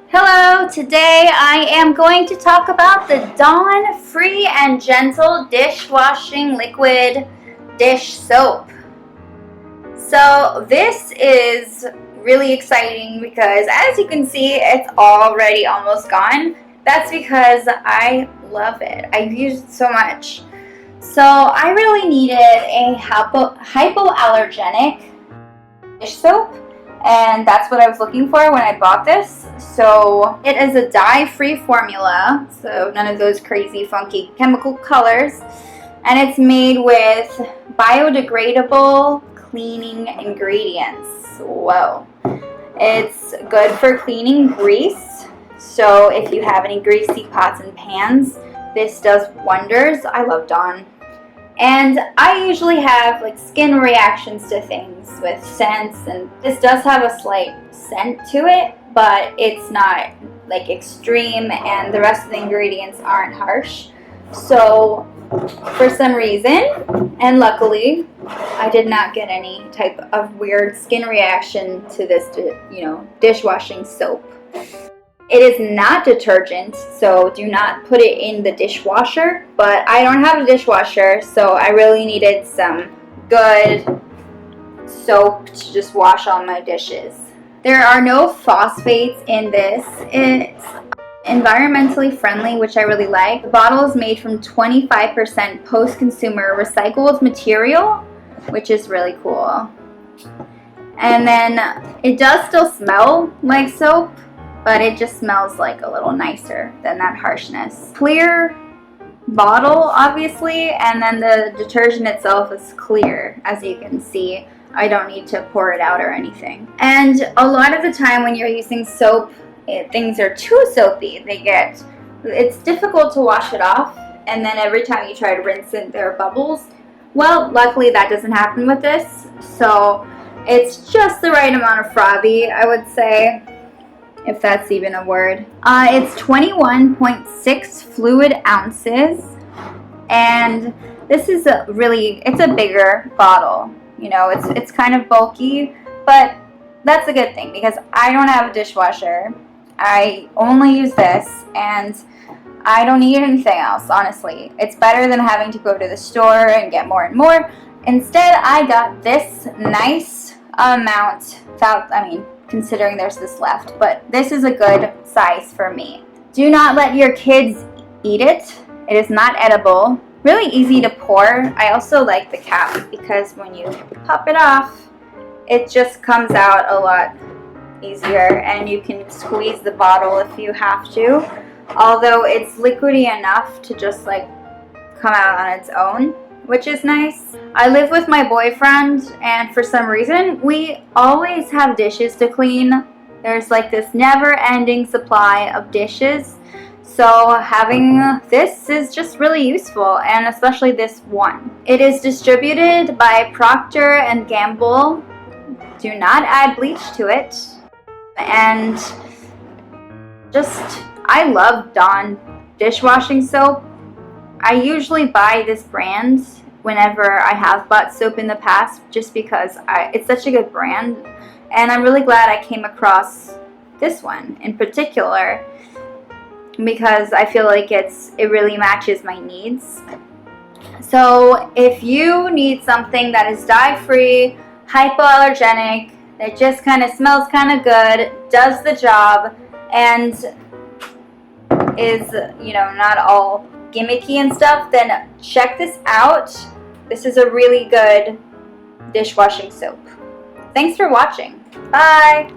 Hello, today I am going to talk about the Dawn Free and Gentle Dishwashing Liquid Dish Soap. So this is really exciting because as you can see, it's already almost gone. That's because I love it. I've used it so much. So I really needed a hypoallergenic dish soap, and that's what I was looking for when I bought this. So it is a dye-free formula, so none of those crazy funky chemical colors, and it's made with biodegradable cleaning ingredients. Whoa. It's good for cleaning grease, so if you have any greasy pots and pans, this does wonders. I love Dawn. And I usually have like skin reactions to things with scents, and this does have a slight scent to it, but it's not like extreme, and the rest of the ingredients aren't harsh. So for some reason, and luckily, I did not get any type of weird skin reaction to this, dishwashing soap. It is not detergent, so do not put it in the dishwasher, but I don't have a dishwasher, so I really needed some good soap to just wash all my dishes. There are no phosphates in this. It's environmentally friendly, which I really like. The bottle is made from 25% post-consumer recycled material, which is really cool. And then it does still smell like soap, but it just smells like a little nicer than that harshness. Clear bottle, obviously, and then the detergent itself is clear, as you can see. I don't need to pour it out or anything. And a lot of the time when you're using soap, things are too soapy. It's difficult to wash it off, and then every time you try to rinse it, there are bubbles. Well, luckily that doesn't happen with this, so it's just the right amount of frothy, I would say, if that's even a word. It's 21.6 fluid ounces, and this is it's a bigger bottle. It's kind of bulky, but that's a good thing because I don't have a dishwasher. I only use this, and I don't need anything else, honestly. It's better than having to go to the store and get more and more. Instead, I got this nice amount considering there's this left, but this is a good size for me. Do not let your kids eat it. It is not edible. Really easy to pour. I also like the cap because when you pop it off, it just comes out a lot easier, and you can squeeze the bottle if you have to. Although it's liquidy enough to just like come out on its own, which is nice. I live with my boyfriend, and for some reason, we always have dishes to clean. There's like this never-ending supply of dishes. So having this is just really useful, and especially this one. It is distributed by Procter & Gamble. Do not add bleach to it. And I love Dawn dishwashing soap. I usually buy this brand whenever I have bought soap in the past, just because it's such a good brand, and I'm really glad I came across this one in particular because I feel like it really matches my needs. So if you need something that is dye-free, hypoallergenic, that just kind of smells kind of good, does the job, and is not all gimmicky and stuff, then check this out. This is a really good dishwashing soap. Thanks for watching. Bye!